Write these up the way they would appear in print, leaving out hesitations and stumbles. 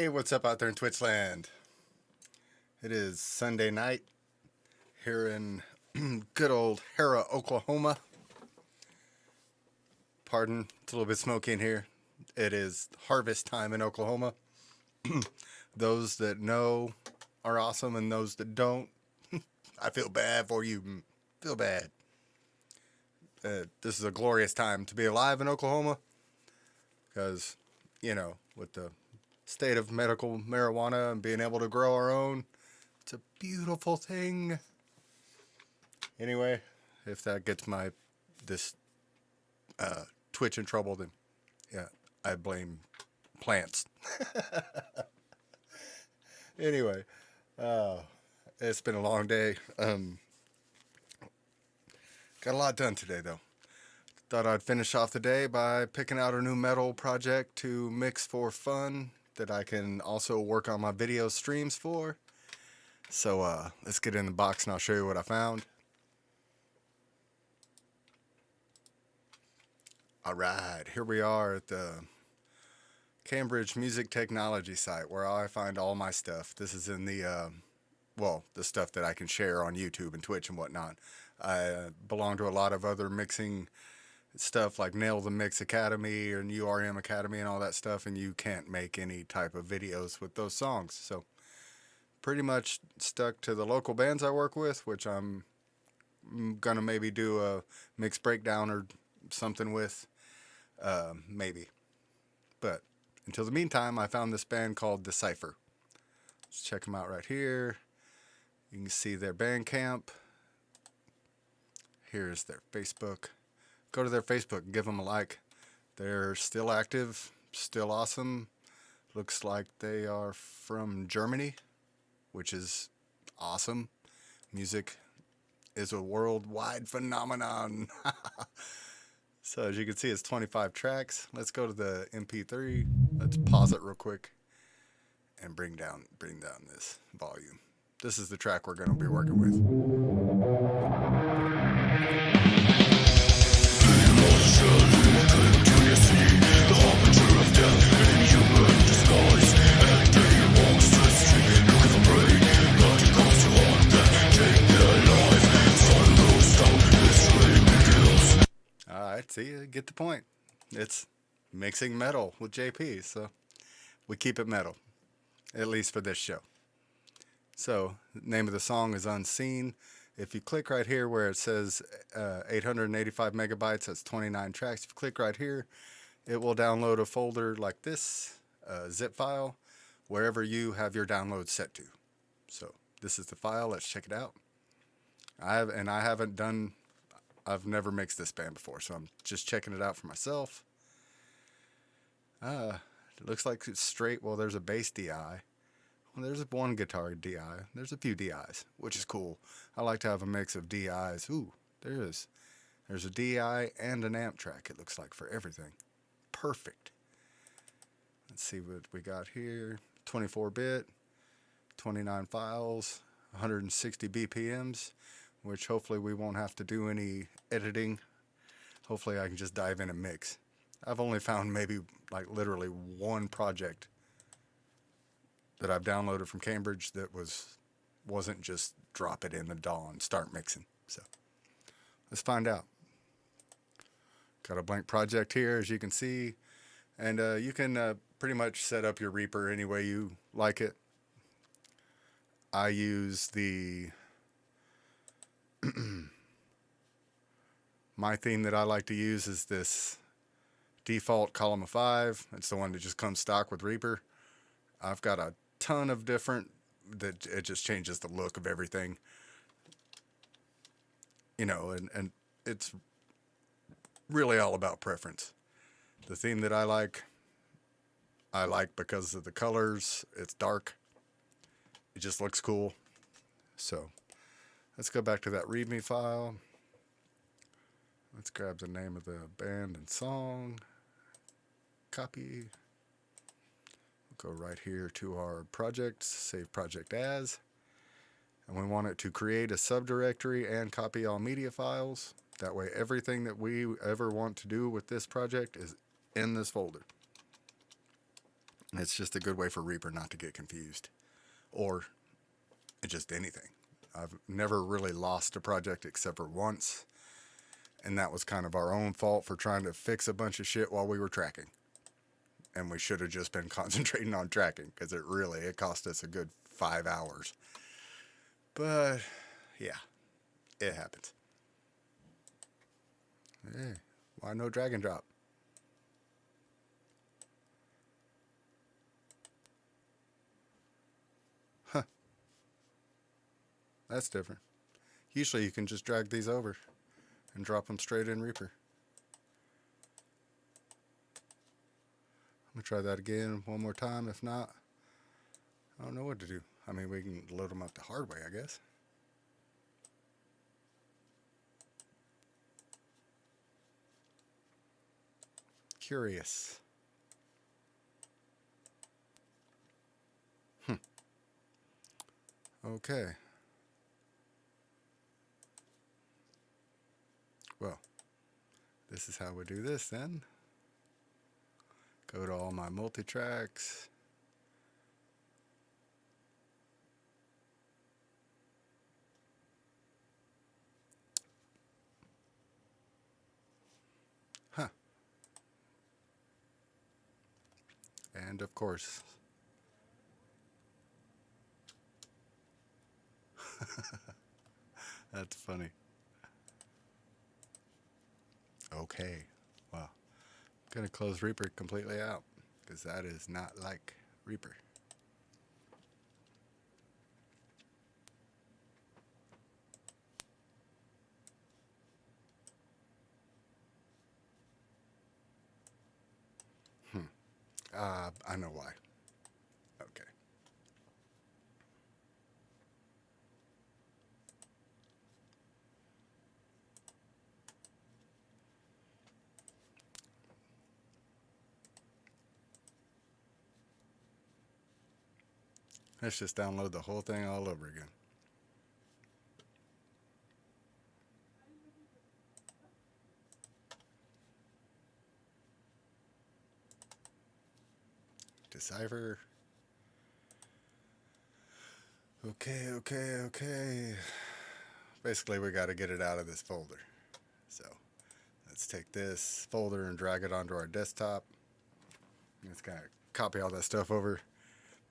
Hey, what's up out there in Twitch land? It is Sunday night here in good old Hera, Oklahoma. Pardon, it's a little bit smoky in here. It is harvest time in Oklahoma. Those that know are awesome, and those that don't, I feel bad for you. Feel bad. This is a glorious time to be alive in Oklahoma because, with the state of medical marijuana and being able to grow our own, it's a beautiful thing. Anyway, if that gets this Twitch in trouble, then yeah, I blame plants. Anyway, it's been a long day. Got a lot done today, though. Thought I'd finish off the day by picking out a new metal project to mix for fun that I can also work on my video streams for. So let's get in the box and I'll show you what I found. Alright, here we are at the Cambridge Music Technology site where I find all my stuff. This is in the stuff that I can share on YouTube and Twitch and whatnot. I belong to a lot of other mixing stuff like Nail the Mix Academy and URM Academy and all that stuff, and you can't make any type of videos with those songs. So pretty much stuck to the local bands I work with, which I'm gonna maybe do a mix breakdown or something with, maybe. But until the meantime, I found this band called Decypher. Let's check them out right here. You can see their Bandcamp. Here's their Facebook. Go to their Facebook and give them a like. They're still active, still awesome. Looks like they are from Germany, which is awesome. Music is a worldwide phenomenon. So as you can see, it's 25 tracks. Let's go to the MP3. Let's pause it real quick and bring down this volume. This is the track we're going to be working with. Alright, see, you get the point. It's mixing metal with JP, so we keep it metal, at least for this show. So, the name of the song is Unseen. If you click right here where it says 885 megabytes, that's 29 tracks. If you click right here, it will download a folder like this, a zip file, wherever you have your download set to. So, this is the file. Let's check it out. I've never mixed this band before, so I'm just checking it out for myself. It looks like it's straight. Well, there's a bass DI. Well, there's one guitar DI. There's a few DIs, which is cool. I like to have a mix of DIs. Ooh, there is. There's a DI and an amp track, it looks like, for everything. Perfect. Let's see what we got here. 24-bit, 29 files, 160 BPMs, which hopefully we won't have to do any editing. Hopefully I can just dive in and mix. I've only found maybe like literally one project that I've downloaded from Cambridge that wasn't just drop it in the DAW and start mixing. So let's find out. Got a blank project here, as you can see, and you can pretty much set up your Reaper any way you like it. I use my theme that I like to use is this default column of 5. It's the one that just comes stock with Reaper. I've got a ton of different that it just changes the look of everything, and it's really all about preference. The theme that I like because of the colors. It's dark, it just looks cool. So let's go back to that readme file. Let's grab the name of the band and song, copy. Go right here to our projects, save project as, and we want it to create a subdirectory and copy all media files. That way everything that we ever want to do with this project is in this folder. It's just a good way for Reaper not to get confused, or just anything. I've never really lost a project except for once, and that was kind of our own fault for trying to fix a bunch of shit while we were tracking. And we should have just been concentrating on tracking, because it cost us a good 5 hours. But yeah, it happens. Hey, why no drag and drop? Huh, that's different. Usually you can just drag these over and drop them straight in Reaper. I'm gonna try that again one more time. If not, I don't know what to do. I mean, we can load them up the hard way, I guess. Curious. Okay. Well, this is how we do this then. Go to all my multitracks. Huh. And of course, that's funny. Okay. Well, I'm going to close Reaper completely out, because that is not like Reaper. I know why. Okay. Let's just download the whole thing all over again. Decypher. Okay. Basically, we got to get it out of this folder. So let's take this folder and drag it onto our desktop. Let's kind of copy all that stuff over.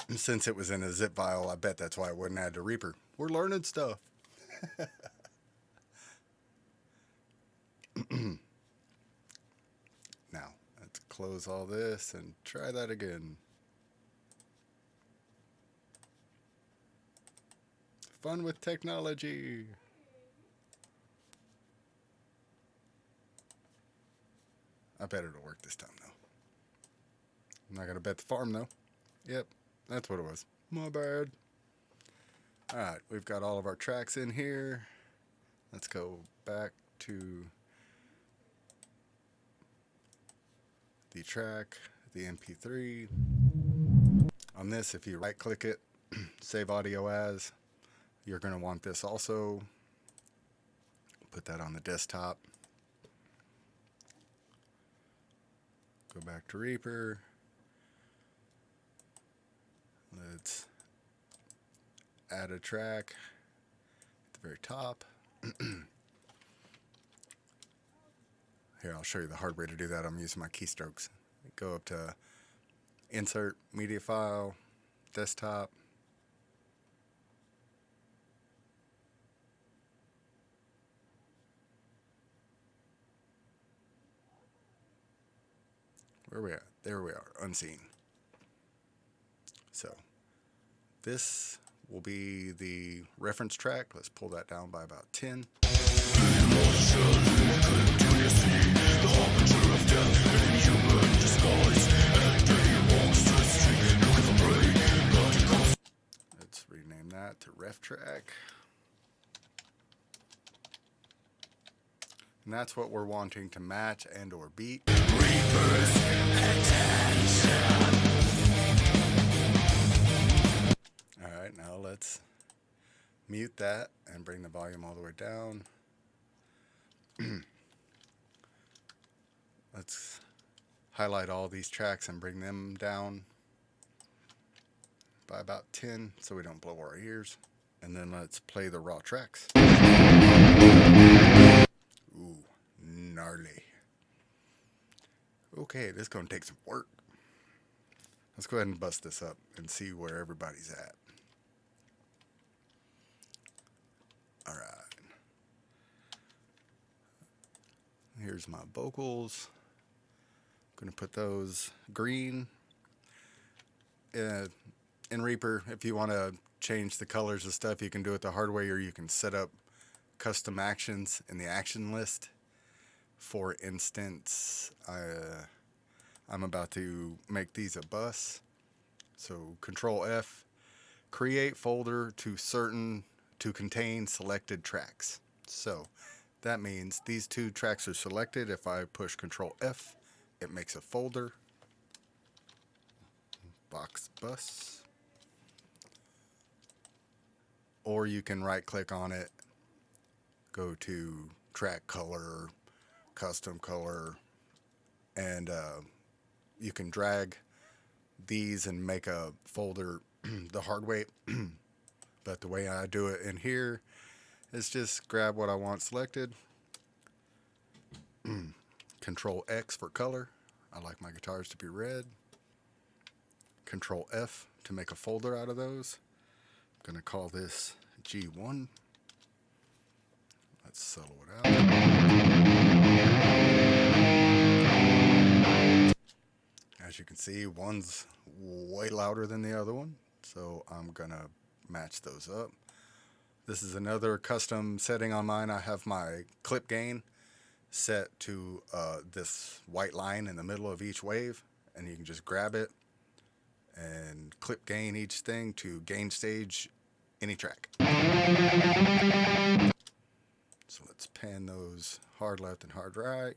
And since it was in a zip file, I bet that's why it wouldn't add to Reaper. We're learning stuff. Now, let's close all this and try that again. Fun with technology. I bet it'll work this time, though. I'm not going to bet the farm, though. Yep, that's what it was. My bad. Alright, we've got all of our tracks in here. Let's go back to the track, the MP3. On this, if you right click it, save audio as, you're going to want this also. Put that on the desktop. Go back to Reaper. Let's add a track at the very top. Here, I'll show you the hard way to do that. I'm using my keystrokes. Go up to Insert, Media File, Desktop. Where are we at? There we are, unseen. So this will be the reference track. Let's pull that down by about 10. Let's rename that to ref track. And that's what we're wanting to match and or beat. Reaper's attention. Alright, now let's mute that and bring the volume all the way down. Let's highlight all these tracks and bring them down. by about 10 so we don't blow our ears. And then let's play the raw tracks. Ooh, gnarly. Okay, this is going to take some work. Let's go ahead and bust this up and see where everybody's at. Alright. Here's my vocals. I'm going to put those green. In Reaper, if you want to change the colors of stuff, you can do it the hard way, or you can set up custom actions in the action list. For instance, I'm about to make these a bus. So Control F, create folder to contain selected tracks. So that means these two tracks are selected. If I push Control F, it makes a folder. Box bus. Or you can right click on it, go to track color, custom color, and you can drag these and make a folder the hard way. But the way I do it in here is just grab what I want selected. Control X for color. I like my guitars to be red. Control F to make a folder out of those. I'm going to call this G1. Let's solo it out. As you can see, one's way louder than the other one, so I'm going to match those up. This is another custom setting on mine. I have my clip gain set to this white line in the middle of each wave, and you can just grab it and clip gain each thing to gain stage any track. So let's pan those hard left and hard right.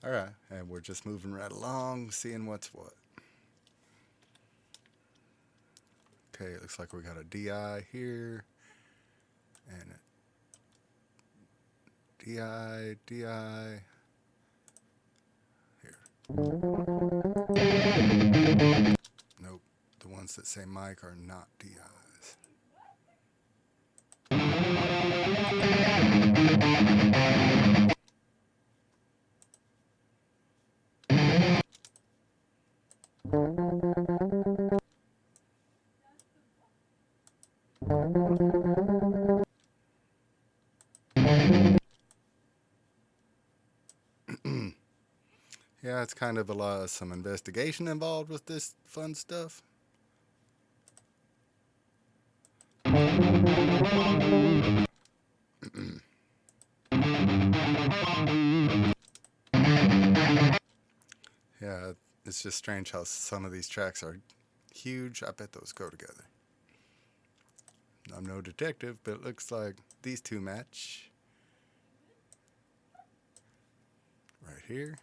Alright, and we're just moving right along, seeing what's what. Okay, it looks like we got a DI here, and a DI here. Nope, the ones that say mic are not DIs. Yeah, it's kind of some investigation involved with this fun stuff. Yeah, it's just strange how some of these tracks are huge. I bet those go together. I'm no detective, but it looks like these two match. Right here.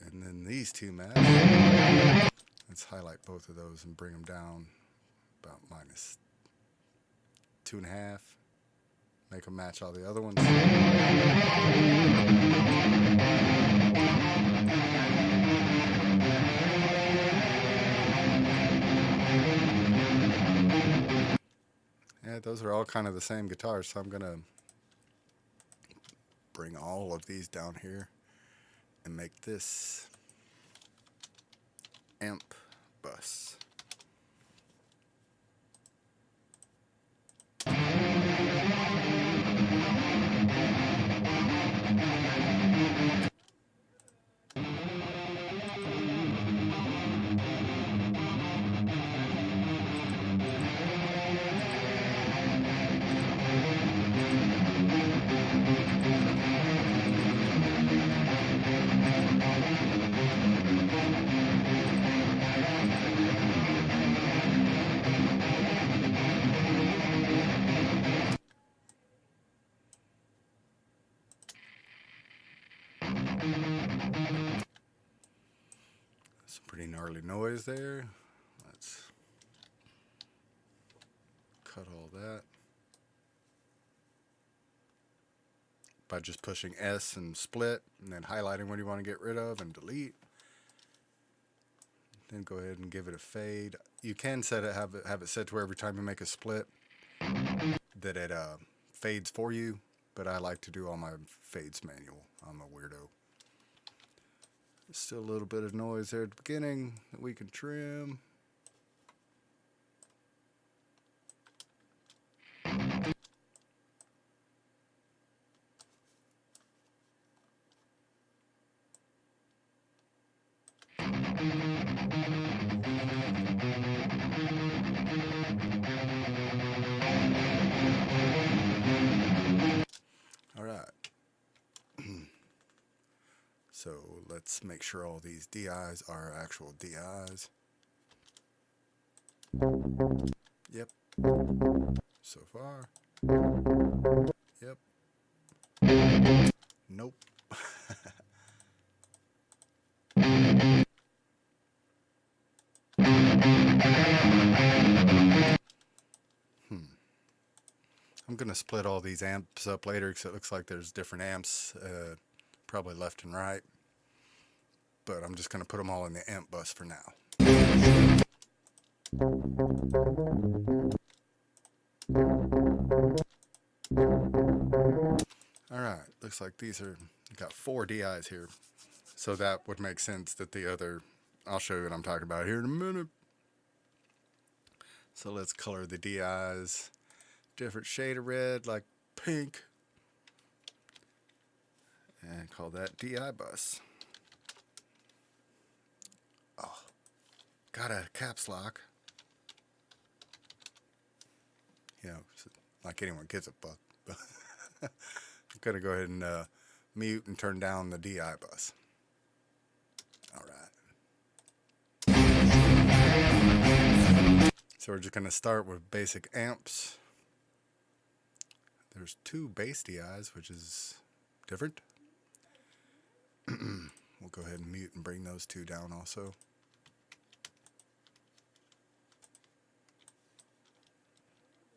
And then these two match. Let's highlight both of those and bring them down about -2.5. Make them match all the other ones. Yeah, those are all kind of the same guitars, so I'm going to bring all of these down here and make this amp bus. Pretty gnarly noise there. Let's cut all that by just pushing S and split, and then highlighting what you want to get rid of and delete. Then go ahead and give it a fade. You can set it, have it set to where every time you make a split that it fades for you, but I like to do all my fades manual. I'm a weirdo. Still a little bit of noise there at the beginning that we can trim. All right. So let's make sure all these DIs are actual DIs. Yep. So far. Yep. Nope. I'm going to split all these amps up later because it looks like there's different amps, probably left and right. But I'm just going to put them all in the amp bus for now. Alright, looks like these are, got 4 DIs here. So that would make sense that the other, I'll show you what I'm talking about here in a minute. So let's color the DIs. Different shade of red, like pink. And call that DI bus. Oh, got a caps lock. You know, like anyone gets a buck. I'm going to go ahead and mute and turn down the DI bus. All right. So we're just going to start with basic amps. There's 2 bass DIs, which is different. We'll go ahead and mute and bring those 2 down also.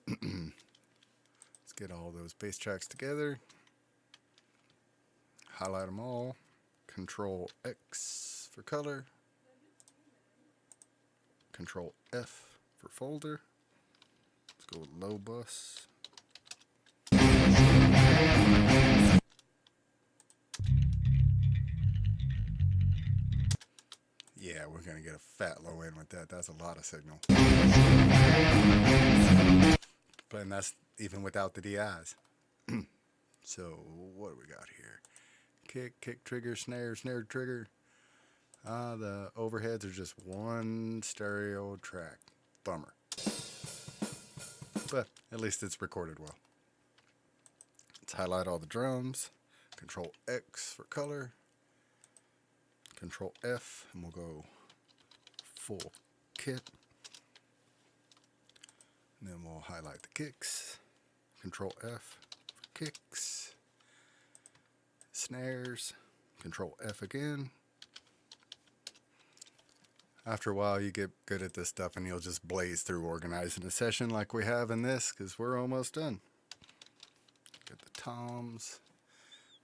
Let's get all those bass tracks together. Highlight them all. Control X for color. Control F for folder. Let's go with low bus. Yeah, we're going to get a fat low end with that. That's a lot of signal. And that's even without the DIs. So, what do we got here? Kick trigger, snare trigger. The overheads are just one stereo track. Bummer. But at least it's recorded well. Let's highlight all the drums. Control X for color. Control F, and we'll go full kit. And then we'll highlight the kicks. Control F for kicks. Snares. Control F again. After a while, you get good at this stuff, and you'll just blaze through organizing a session like we have in this, because we're almost done. Get the toms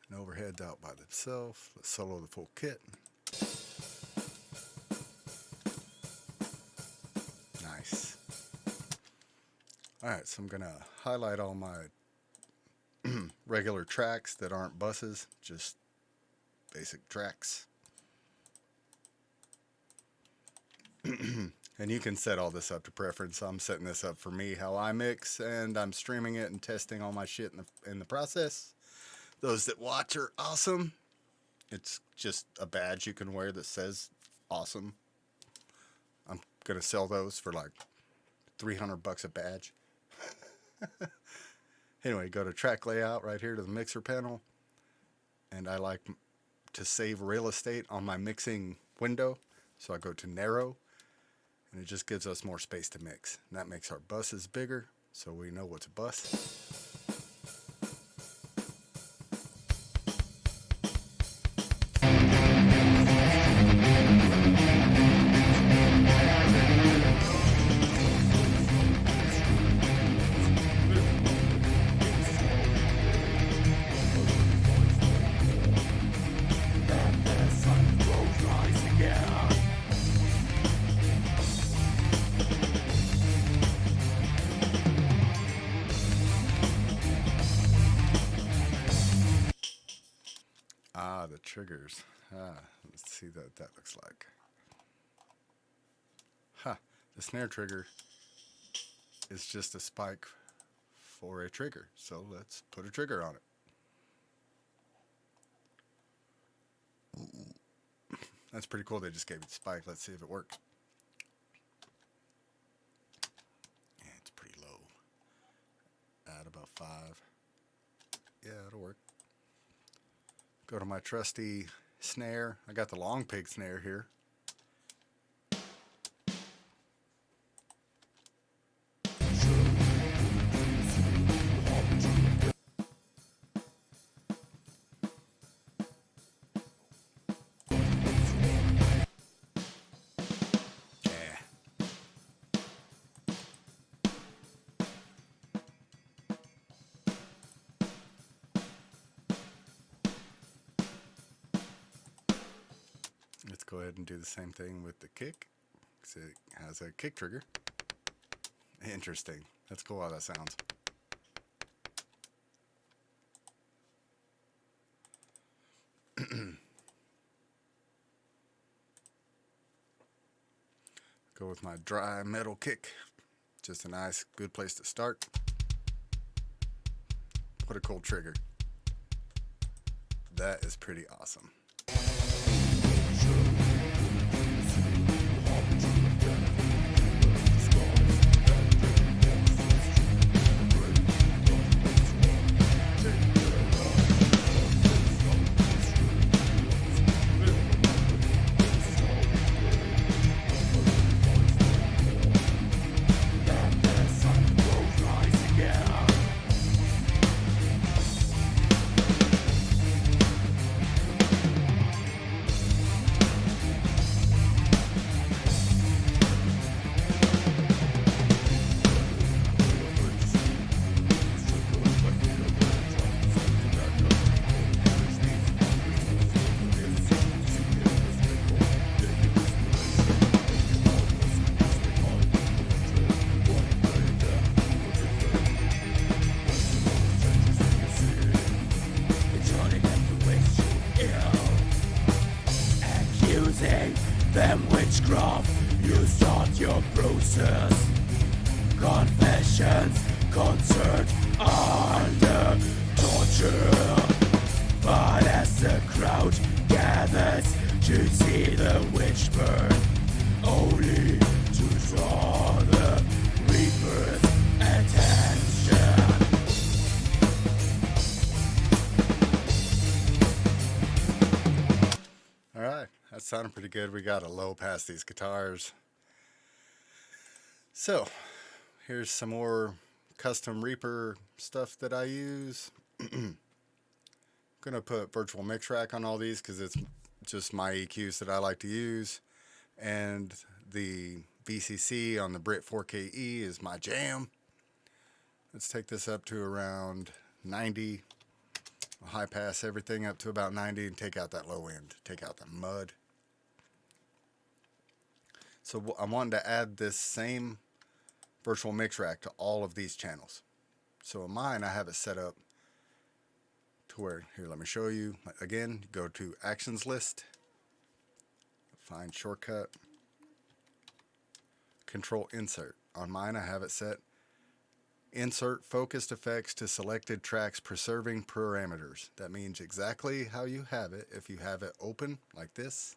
and overheads out by themselves. Let's solo the full kit. Nice. Alright, so I'm going to highlight all my regular tracks that aren't buses, just basic tracks. And you can set all this up to preference. I'm setting this up for me, how I mix, and I'm streaming it and testing all my shit in the process. Those that watch are awesome. It's just a badge you can wear that says awesome. I'm going to sell those for like $300 a badge. Anyway, go to track layout right here to the mixer panel. And I like to save real estate on my mixing window. So I go to narrow. And it just gives us more space to mix. And that makes our buses bigger, so we know what's a bus. Ah, the triggers. Let's see what that looks like. The snare trigger is just a spike for a trigger. So let's put a trigger on it. That's pretty cool. They just gave it a spike. Let's see if it works. Yeah, it's pretty low. At about 5. Yeah, it'll work. Go to my trusty snare. I got the long pig snare here. Let's go ahead and do the same thing with the kick, because it has a kick trigger. Interesting. That's cool how that sounds. Go with my dry metal kick. Just a nice, good place to start. What a cool trigger. That is pretty awesome. Them witchcraft, you start your process. Confessions, concert under torture. But as the crowd gathers to see the witch burn, only to draw the reaper's attention. Alright, that sounded pretty good. We got a low past these guitars. So, here's some more custom Reaper stuff that I use. I'm going to put virtual mix rack on all these because it's just my EQs that I like to use. And the VCC on the Brit 4KE is my jam. Let's take this up to around 90. High pass everything up to about 90 and take out that low end. Take out the mud. So I'm wanting to add this same virtual mix rack to all of these channels. So in mine, I have it set up to where, here, let me show you. Again, go to Actions List, find Shortcut, Control Insert. On mine, I have it set Insert Focused Effects to Selected Tracks Preserving Parameters. That means exactly how you have it. If you have it open like this,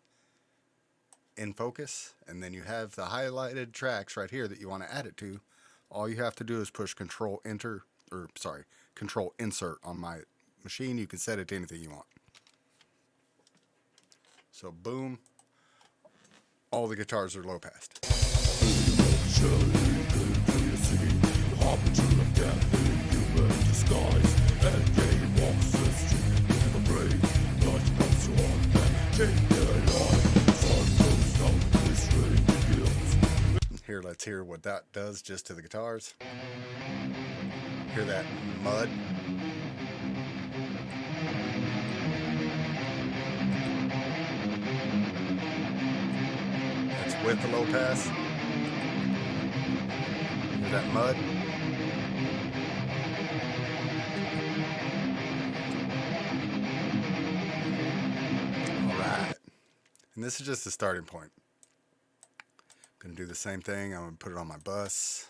in focus, and then you have the highlighted tracks right here that you want to add it to, all you have to do is push Control Insert on my machine. You can set it to anything you want. So boom, all the guitars are low passed. Here, let's hear what that does just to the guitars. Hear that mud? That's with the low pass. Hear that mud? And this is just the starting point. I'm going to do the same thing. I'm going to put it on my bus.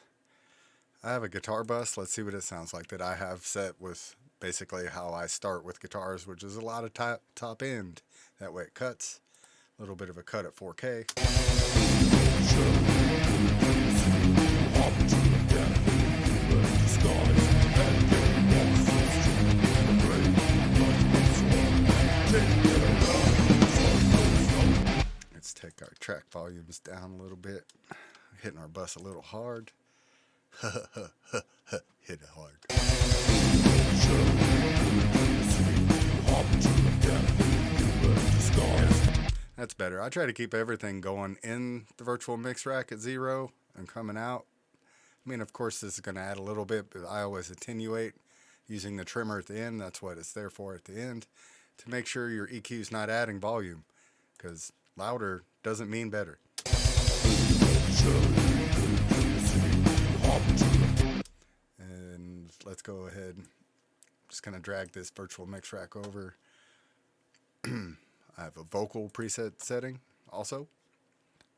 I have a guitar bus. Let's see what it sounds like that I have set with basically how I start with guitars, which is a lot of top end. That way it cuts. A little bit of a cut at 4K. Let's take our track volumes down a little bit. Hitting our bus a little hard. Hit it hard. That's better. I try to keep everything going in the virtual mix rack at 0 and coming out. I mean, of course, this is going to add a little bit, but I always attenuate using the trimmer at the end. That's what it's there for at the end, to make sure your EQ is not adding volume, because louder doesn't mean better. And let's go ahead. I'm just going to drag this virtual mix rack over. I have a vocal preset setting also,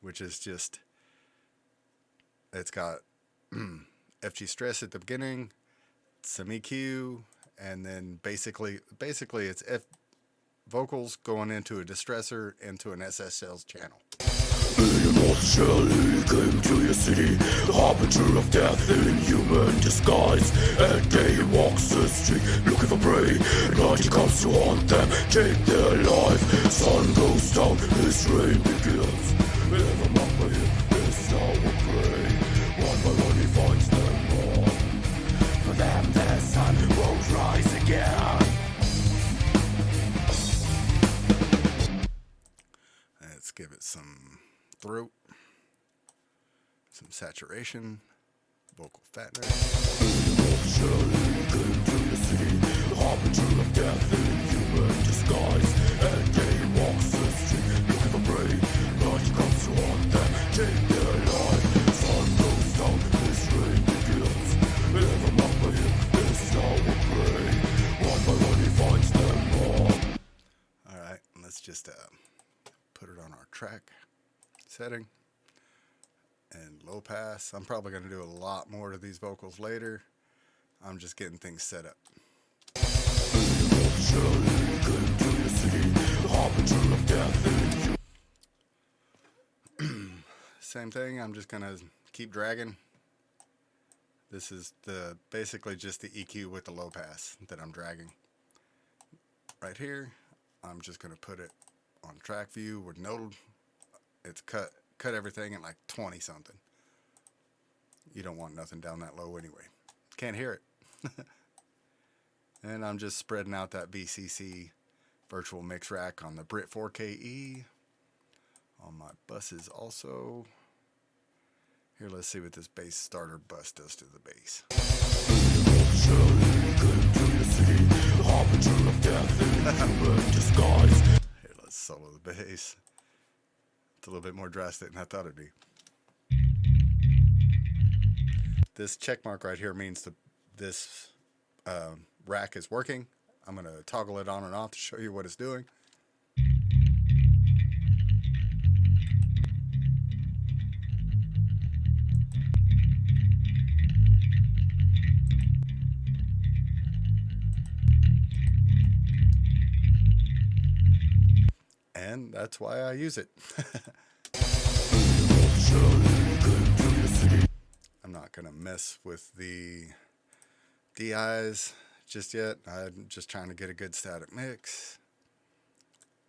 which is just, it's got FG stress at the beginning, some EQ, and then basically it's vocals going into a distressor into an SSL channel. Shelley came to your city, the harbinger of death in human disguise. And day walks the street looking for prey. Night he comes to haunt them, take their life. Sun goes down, his reign begins. Ever marked by him, his tower prey. One by one he finds them all. For them the sun won't rise again. Let's give it some throat, some saturation, vocal fatness. Shelley came to the city, the harbinger of death in human disguise. And day walks the street looking for prey. Night comes to haunt them, take their life. Sun goes down, his reign begins. Ever marked by him, his tower prey. One by one he finds them all. Alright, let's just put it on our track setting. And low pass. I'm probably going to do a lot more to these vocals later. I'm just getting things set up. Same thing. I'm just going to keep dragging. This is basically just the EQ with the low pass that I'm dragging. Right here, I'm just going to put it on track view with no, it's cut everything at like 20 something. You don't want nothing down that low anyway. Can't hear it. And I'm just spreading out that VCC virtual mix rack on the Brit 4KE. On my buses also. Here, let's see what this bass starter bus does to the bass. Here, let's solo the bass. It's a little bit more drastic than I thought it'd be. This check mark right here means this rack is working. I'm going to toggle it on and off to show you what it's doing. And that's why I use it. I'm not going to mess with the DIs just yet. I'm just trying to get a good static mix.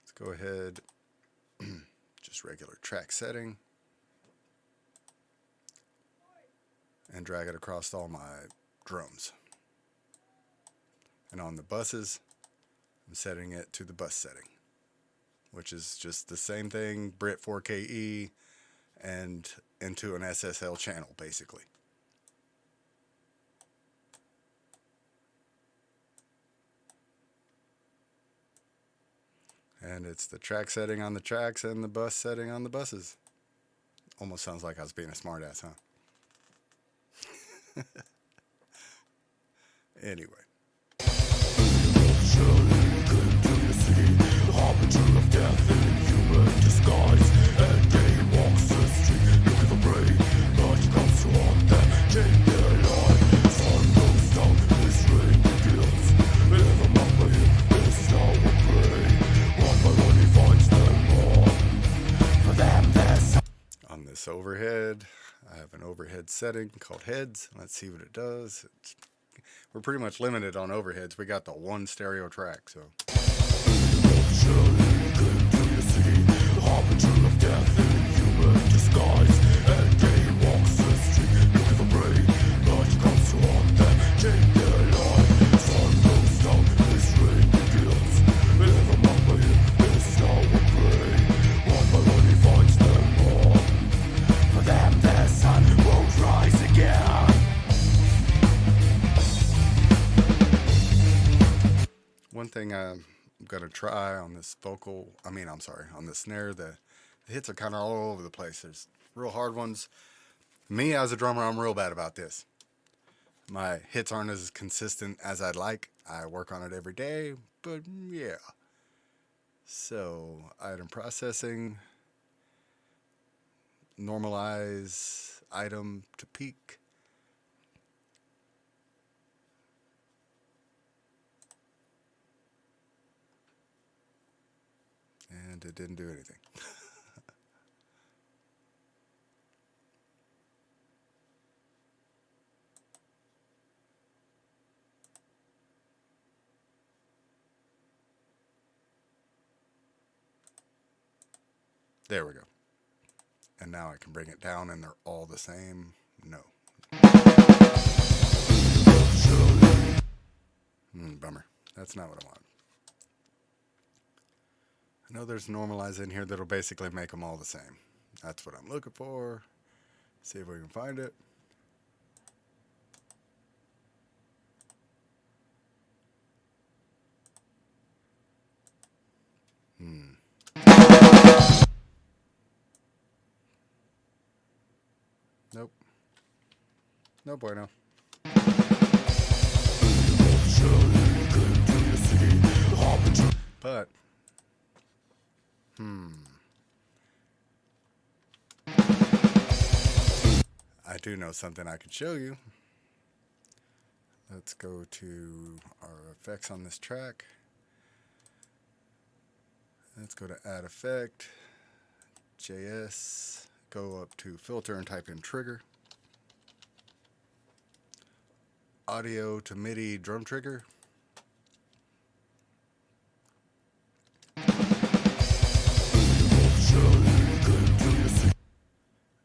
Let's go ahead, just regular track setting, and drag it across all my drums. And on the buses, I'm setting it to the bus setting, which is just the same thing, Brit 4KE, and into an SSL channel, basically. And it's the track setting on the tracks and the bus setting on the buses. Almost sounds like I was being a smartass, huh? Anyway. Harbinger of death in human disguise. overhead. I have an overhead setting called heads. Let's see what it does. We're pretty much limited on overheads. We got the one stereo track, so. One thing I'm going to try on this on the snare, the hits are kind of all over the place. There's real hard ones. Me as a drummer, I'm real bad about this. My hits aren't as consistent as I'd like. I work on it every day, but yeah. So, item processing, normalize item to peak. And it didn't do anything. There we go. And now I can bring it down and they're all the same. No. Bummer. That's not what I want. I know there's normalize in here that'll basically make them all the same. That's what I'm looking for. See if we can find it. Nope. No bueno. But I do know something I could show you. Let's go to our effects on this track. Let's go to add effect, JS, go up to filter and type in trigger. Audio to MIDI drum trigger.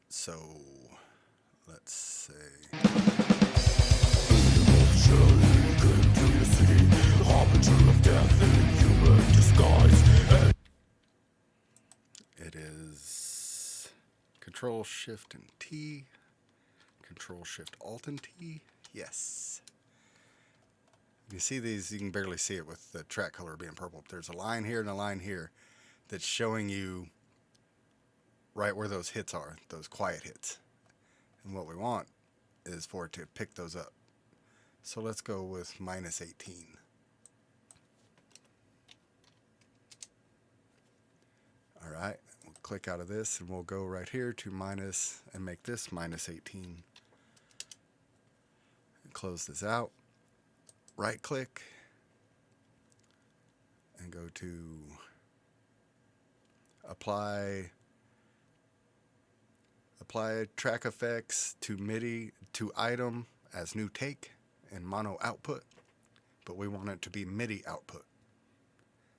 So, let's say. It is Control Shift and T. Control Shift Alt and T. Yes. You see these, you can barely see it with the track color being purple. There's a line here and a line here that's showing you right where those hits are, those quiet hits. And what we want is for it to pick those up. So let's go with -18. All right, we'll click out of this and we'll go right here to minus and make this -18. And close this out. Right click and go to apply track effects to MIDI to item as new take and mono output, but we want it to be MIDI output.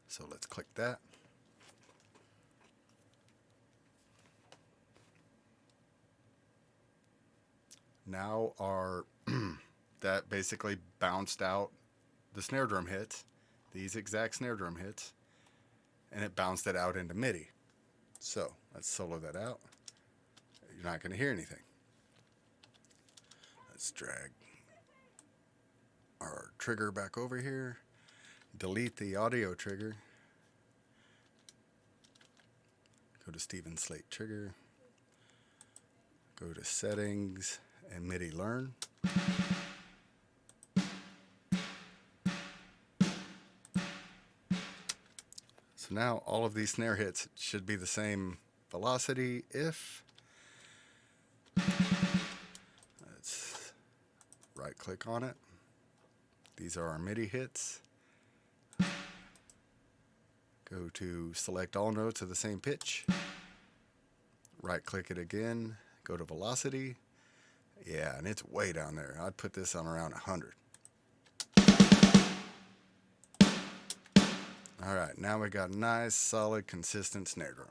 So let's click that. Now our that basically bounced out the snare drum hits, these exact snare drum hits, and it bounced it out into MIDI. So let's solo that out. You're not going to hear anything. Let's drag our trigger back over here, delete the audio trigger, go to Steven Slate trigger, go to settings and MIDI learn. So now all of these snare hits should be the same velocity if, let's right click on it. These are our MIDI hits. Go to select all notes of the same pitch. Right click it again. Go to velocity. Yeah, and it's way down there. I'd put this on around 100. All right, now we got a nice, solid, consistent snare drum.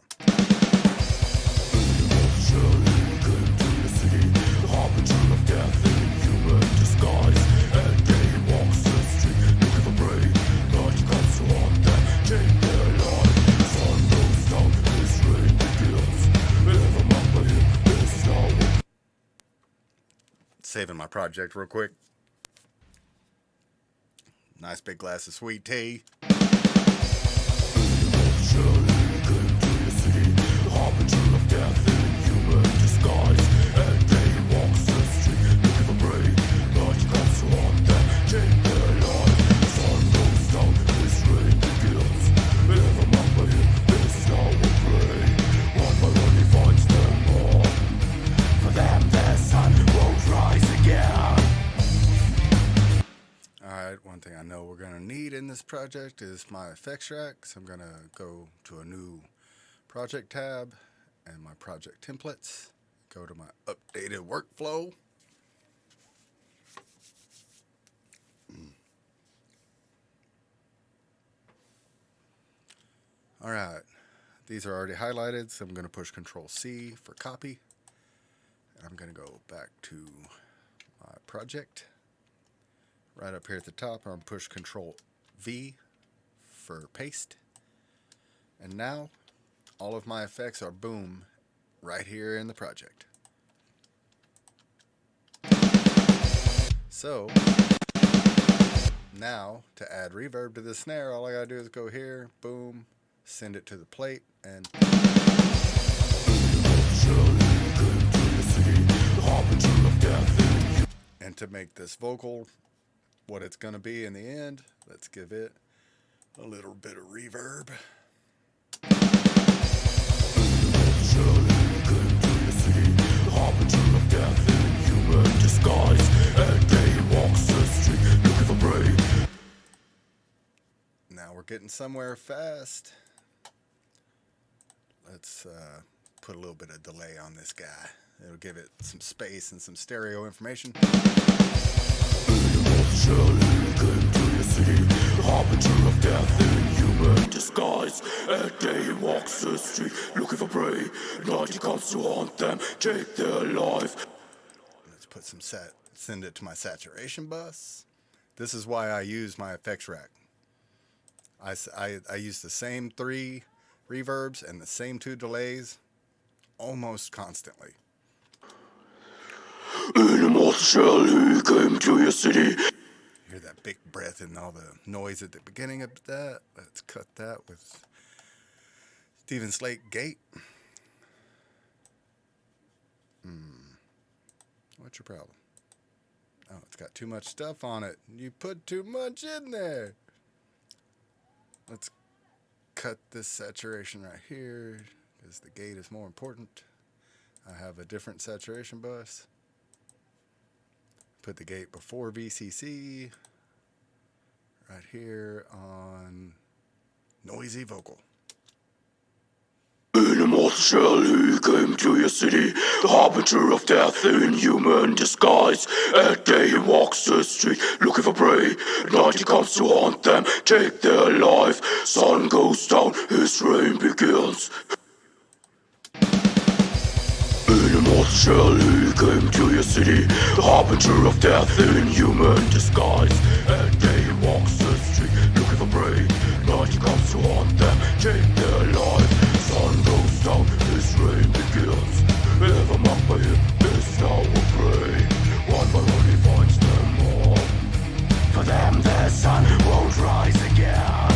Saving my project real quick. Nice big glass of sweet tea. One thing I know we're going to need in this project is my effects rack, so I'm going to go to a new project tab and my project templates, go to my updated workflow. Alright, these are already highlighted, so I'm going to push Control C for copy, and I'm going to go back to my project. Right up here at the top, I'm push Control V for paste. And now, all of my effects are boom right here in the project. So, now to add reverb to the snare, all I gotta do is go here, boom, send it to the plate, and to make this vocal what it's going to be in the end, let's give it a little bit of reverb. Now we're getting somewhere fast. Let's put a little bit of delay on this guy. It'll give it some space and some stereo information. Harbinger of death in human disguise. At day he walks the street looking for prey. At night he comes to haunt them, take their life. Let's put some send it to my saturation bus. This is why I use my effects rack. I use the same 3 reverbs and the same 2 delays almost constantly. In a moth shell he came to your city. Hear that big breath and all the noise at the beginning of that. Let's cut that with Steven Slate gate. What's your problem? Oh, it's got too much stuff on it. You put too much in there. Let's cut this saturation right here because the gate is more important. I have a different saturation bus. Put the gate before VCC right here on noisy vocal. In a moth shell he came to your city, the harbinger of death in human disguise. At day he walks the street looking for prey. At night he comes to haunt them, take their life. Sun goes down, his reign begins. In a moth shell he came to your city, the harbinger of death in human disguise. At day he walks the street looking for prey. At night he comes to haunt them, take their life. Sun goes down, his reign begins. Ever mocked by him, is now a prey. One by one he finds them all. For them the sun won't rise again.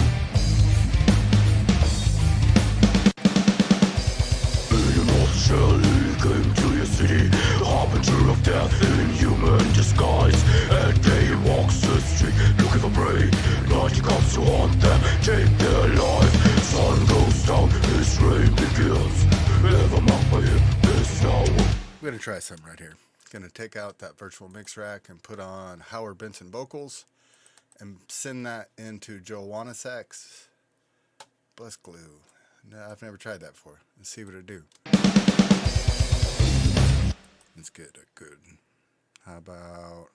In a moth shell he came to your city, the harbinger of death in human disguise. At day he walks the street looking for prey. At night he comes to haunt them, take their life. Sun goes down, his reign begins. Ever mocked by him, is now. I'm gonna try something right here. Gonna take out that virtual mix rack and put on Howard Benson vocals and send that into Joe Wanasak's bus glue. No, I've never tried that before. Let's see what it do. Let's get a good. How about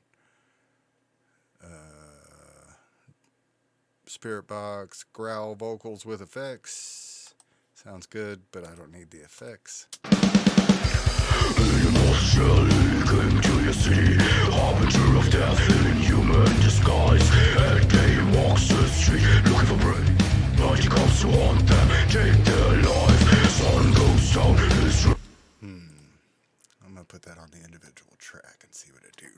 Spirit Box growl vocals with effects? Sounds good, but I don't need the effects. Immortality came to your city, harbinger of death in human disguise. A day walks the street looking for prey. Night comes to haunt them, take their life. Sun goes down his I'm gonna put that on the individual track and see what it do.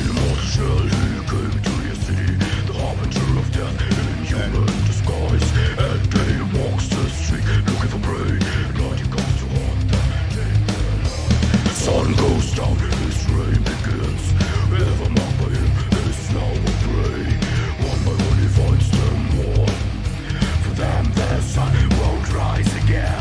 Immortality came to your city, the harbinger of death in human disguise. A day walks the street looking for prey. Night comes to haunt them, take their life. Sun goes down, his reign begins. Ever marked by him is now a prey. One by one he finds them all. For them the sun won't rise again.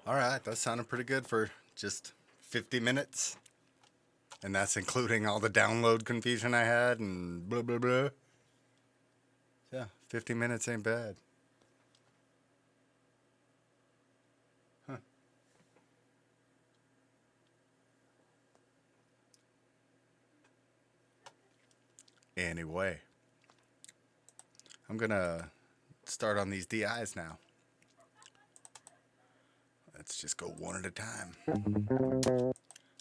All right, that sounded pretty good for just 50 minutes. And that's including all the download confusion I had and blah, blah, blah. Yeah, 50 minutes ain't bad. Huh. Anyway, I'm going to start on these DIs now. Let's just go one at a time. I'm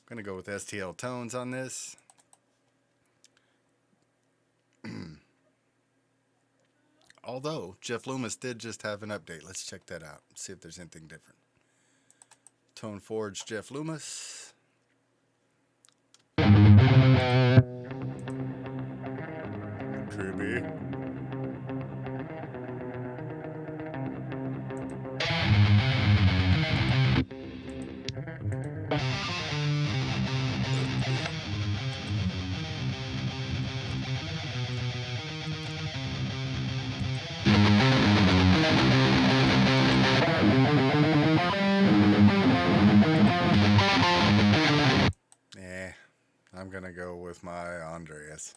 going to go with STL tones on this. Although, Jeff Loomis did just have an update. Let's check that out. See if there's anything different. Tone Forge Jeff Loomis. Kirby. I'm gonna go with my Andreas.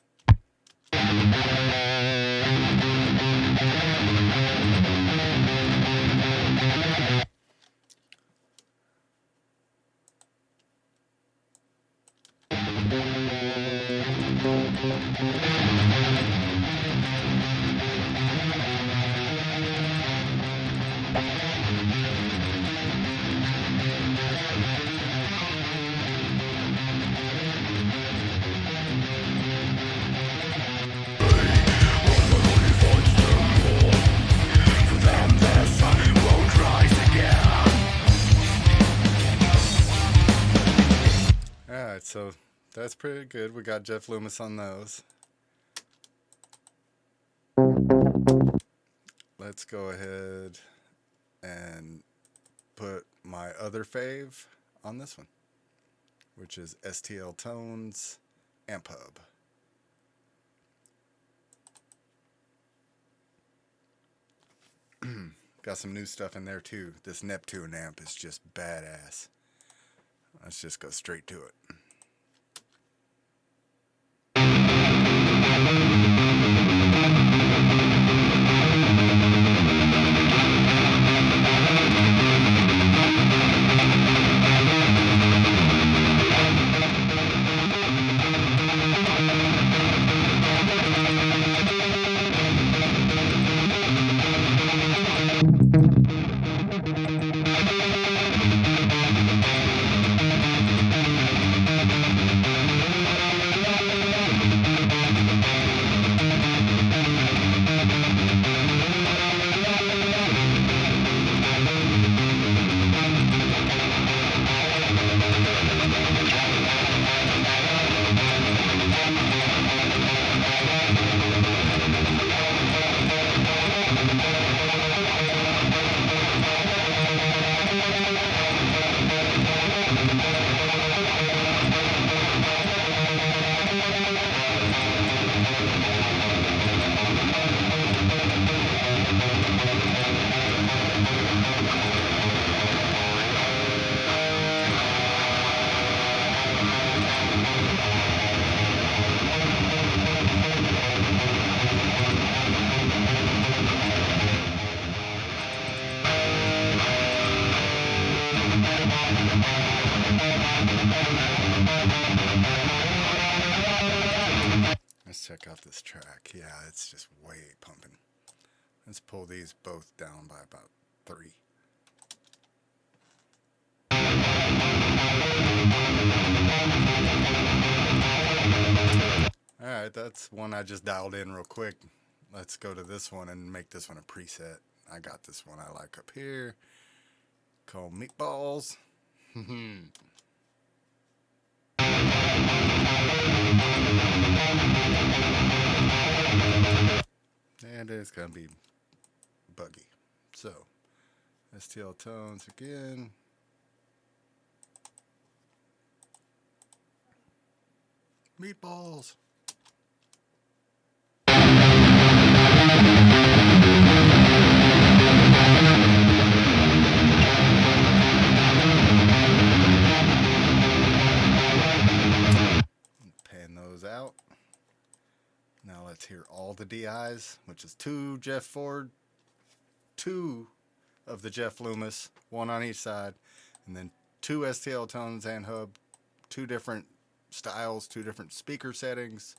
Alright, so that's pretty good. We got Jeff Loomis on those. Let's go ahead and put my other fave on this one, which is STL Tones Amp Hub. Got some new stuff in there too. This Neptune amp is just badass. Let's just go straight to it. Let's check out this track. Yeah, it's just way pumping. Let's pull these both down by about 3. Alright, that's one I just dialed in real quick. Let's go to this one and make this one a preset. I got this one I like up here, called Meatballs. And it's gonna be buggy. So, STL tones again. Meatballs. all the DIs, which is 2 Jeff Ford, 2 of the Jeff Loomis, 1 on each side, and then 2 STL tones and hub, 2 different styles, 2 different speaker settings.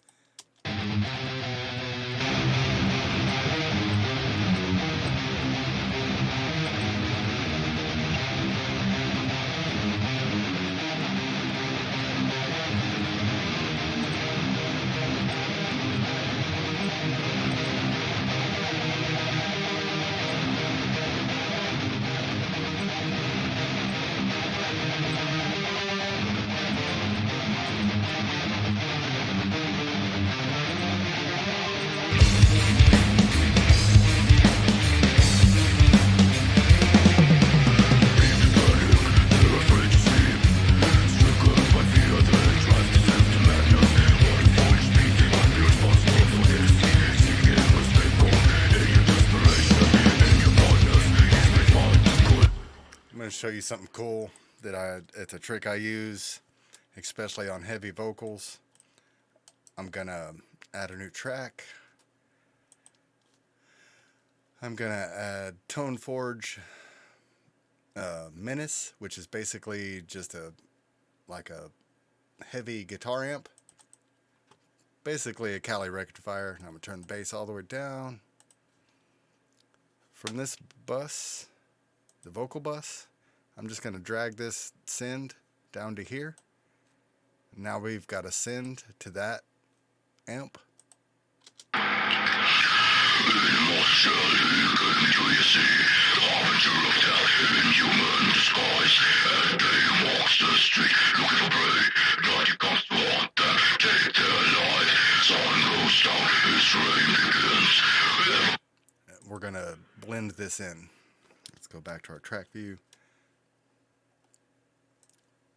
Show you something cool that it's a trick I use, especially on heavy vocals. I'm gonna add a new track. I'm gonna add Tone Forge Menace, which is basically just a heavy guitar amp, basically a Cali rectifier. And I'm gonna turn the bass all the way down. From this bus, the vocal bus, I'm just going to drag this send down to here. Now we've got a send to that amp. We're going to blend this in. Let's go back to our track view.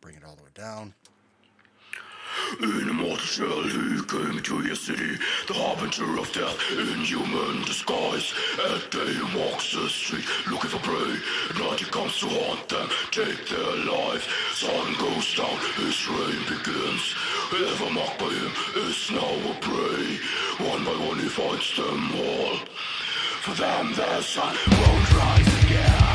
Bring it all the way down. In a mortal shell he came to your city, the harbinger of death in human disguise. At day he walks the street looking for prey. At night he comes to haunt them, take their life. Sun goes down, his reign begins. Ever mocked by him is now a prey. One by one he finds them all. For them the sun won't rise again.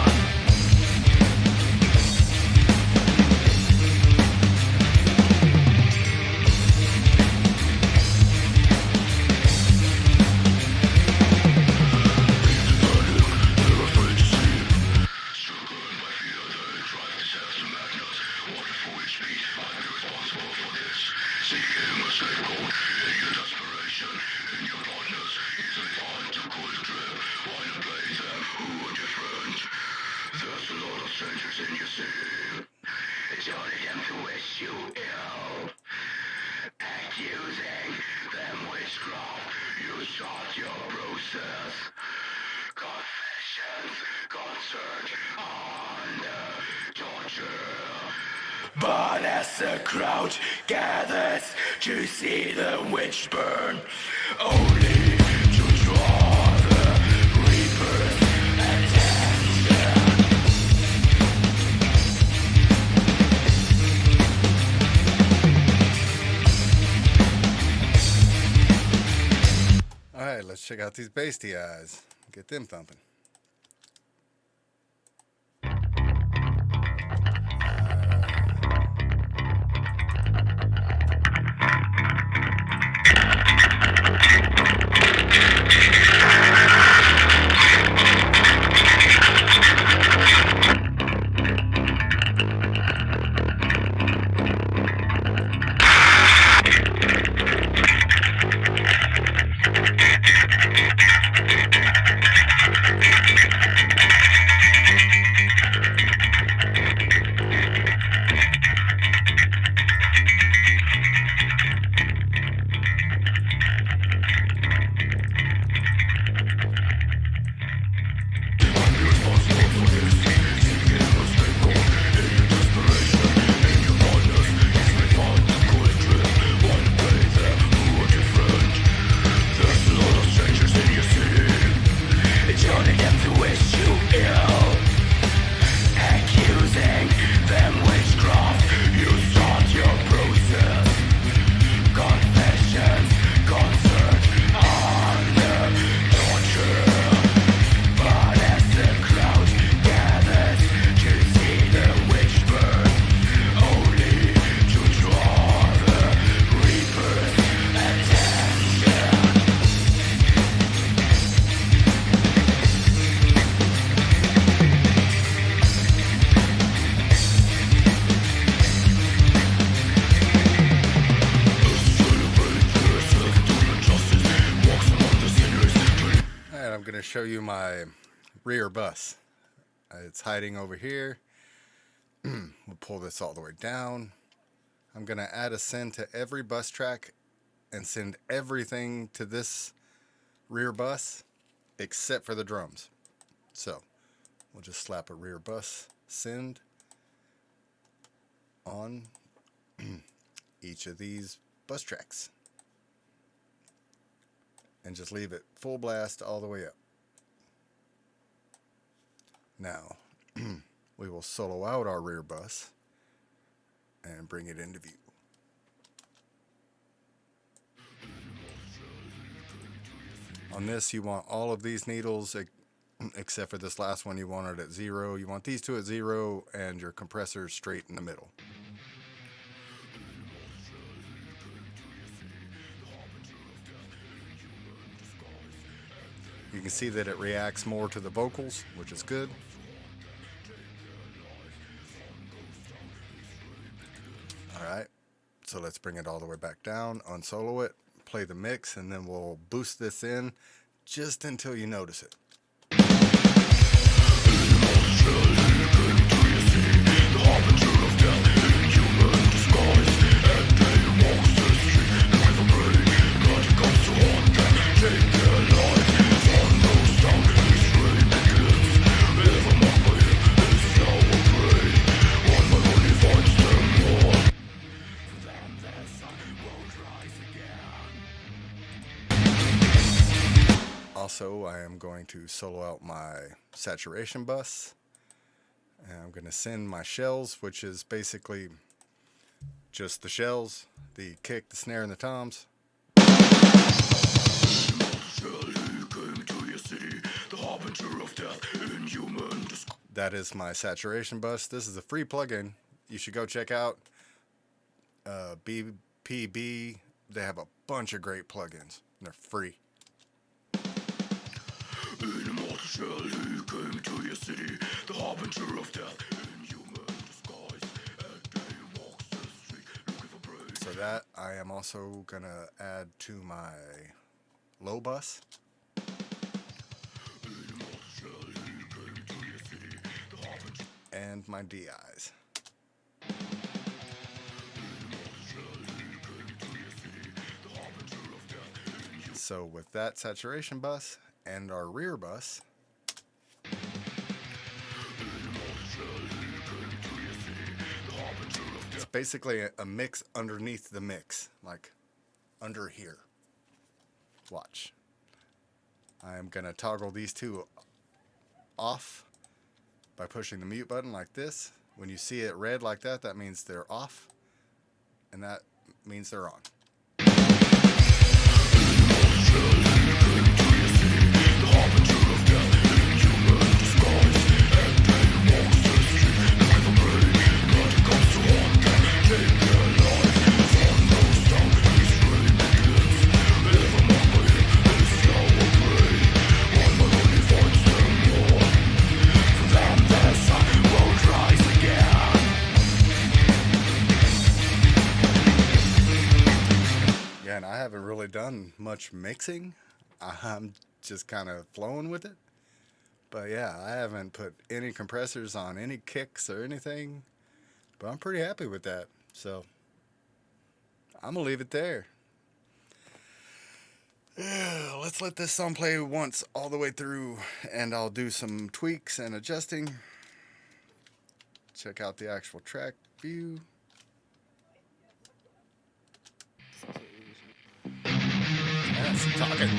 But as the crowd gathers to see the witch burn, only to draw the reaper's attention. Alright, let's check out these bass DIs. Get them thumping. show you my rear bus. It's hiding over here. We'll pull this all the way down. I'm going to add a send to every bus track and send everything to this rear bus except for the drums. So we'll just slap a rear bus send on each of these bus tracks and just leave it full blast all the way up. Now we will solo out our rear bus and bring it into view. On this, you want all of these needles except for this last one. You want it at 0. You want these two at 0 and your compressor straight in the middle. You can see that it reacts more to the vocals, which is good. Alright, so let's bring it all the way back down, unsolo it, play the mix, and then we'll boost this in just until you notice it. Also, I am going to solo out my saturation bus, and I'm going to send my shells, which is basically just the shells, the kick, the snare, and the toms. That is my saturation bus. This is a free plugin you should go check out. BPB, they have a bunch of great plugins. They're free. In a mortal shell he came to your city, the harbinger of death in human disguise. And he walks the street looking for prey. So that I am also gonna add to my low bus. In a mortal shell he came to your city, the harbinger. And my DIs. In a mortal shell he came to your city, the harbinger of death in human. So with that saturation bus and our rear bus, it's basically a mix underneath the mix, like under here. Watch. I am gonna toggle these two off by pushing the mute button like this. When you see it red like that, that means they're off, and that means they're on. Yeah, and I haven't really done much mixing. I'm just kind of flowing with it. But yeah, I haven't put any compressors on any kicks or anything. But I'm pretty happy with that. So I'm going to leave it there. Yeah, let's let this song play once all the way through, and I'll do some tweaks and adjusting. Check out the actual track view. Yeah, some talking.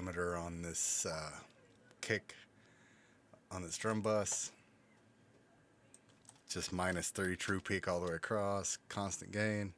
limiter on this kick on this drum bus. Just -3 true peak all the way across, constant gain.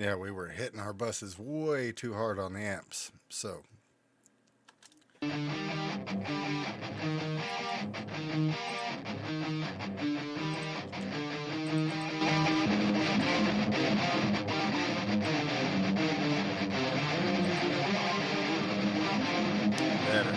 Yeah, we were hitting our buses way too hard on the amps. So better.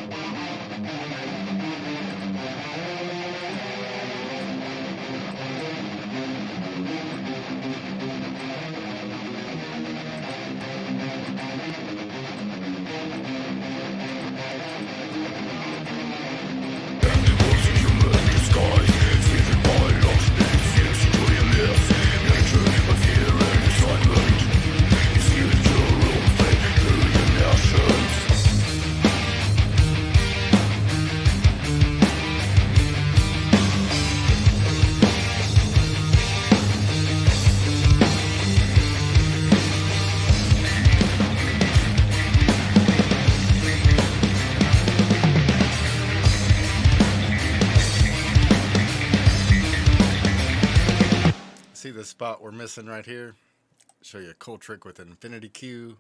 See the spot we're missing right here? Show you a cool trick with an infinity Q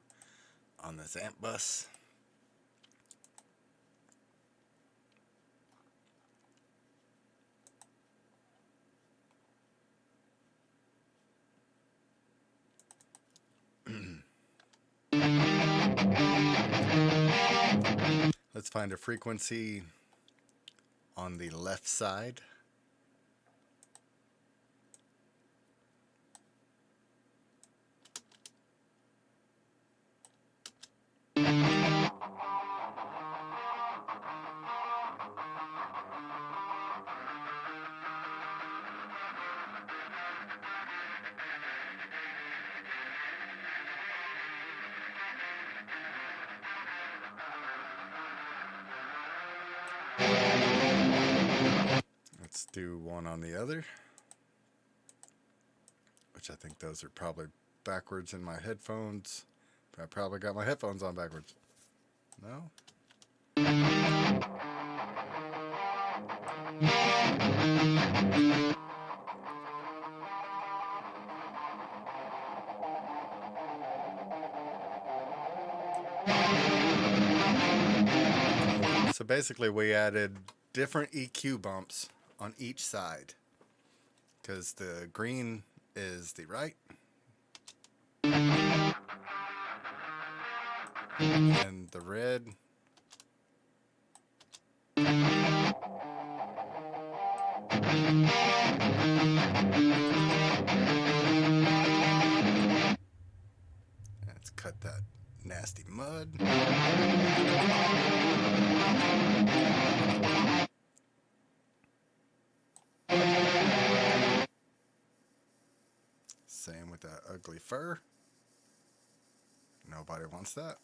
on this amp bus. Let's find a frequency on the left side. Let's do one on the other, which I think those are probably backwards in my headphones. But I probably got my headphones on backwards. No? So basically we added different EQ bumps on each side, because the green is the right and the red let's cut that nasty mud. Same with that ugly fur. Nobody wants that.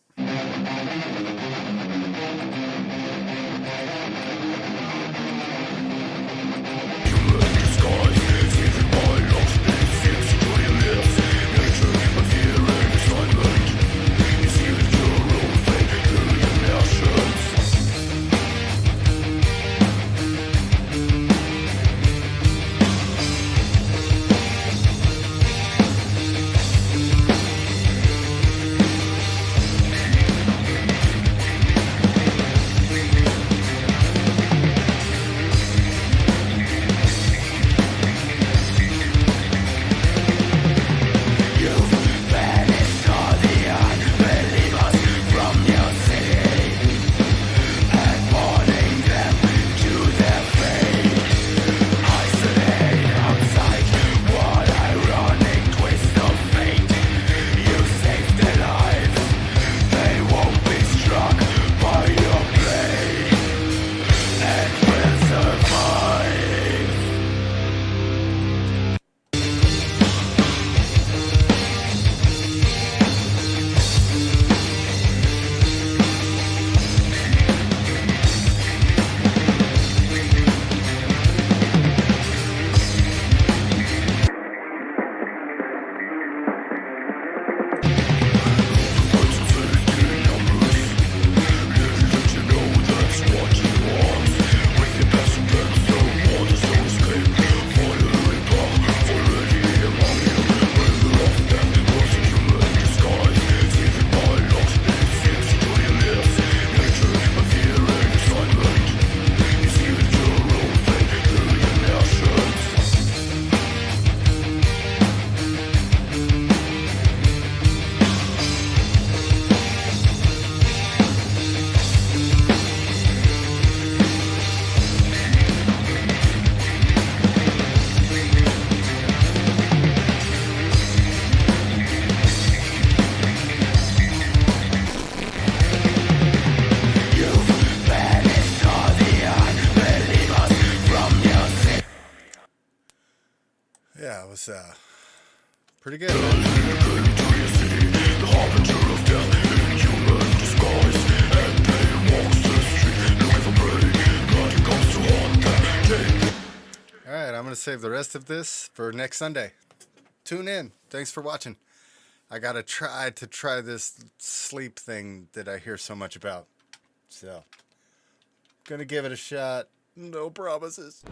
was pretty good. The harbinger of death in human disguise. And they walks the street looking for prey, but he comes to haunt them. All right, I'm gonna save the rest of this for next Sunday. Tune in. Thanks for watching. I gotta try this sleep thing that I hear so much about. So, gonna give it a shot. No promises.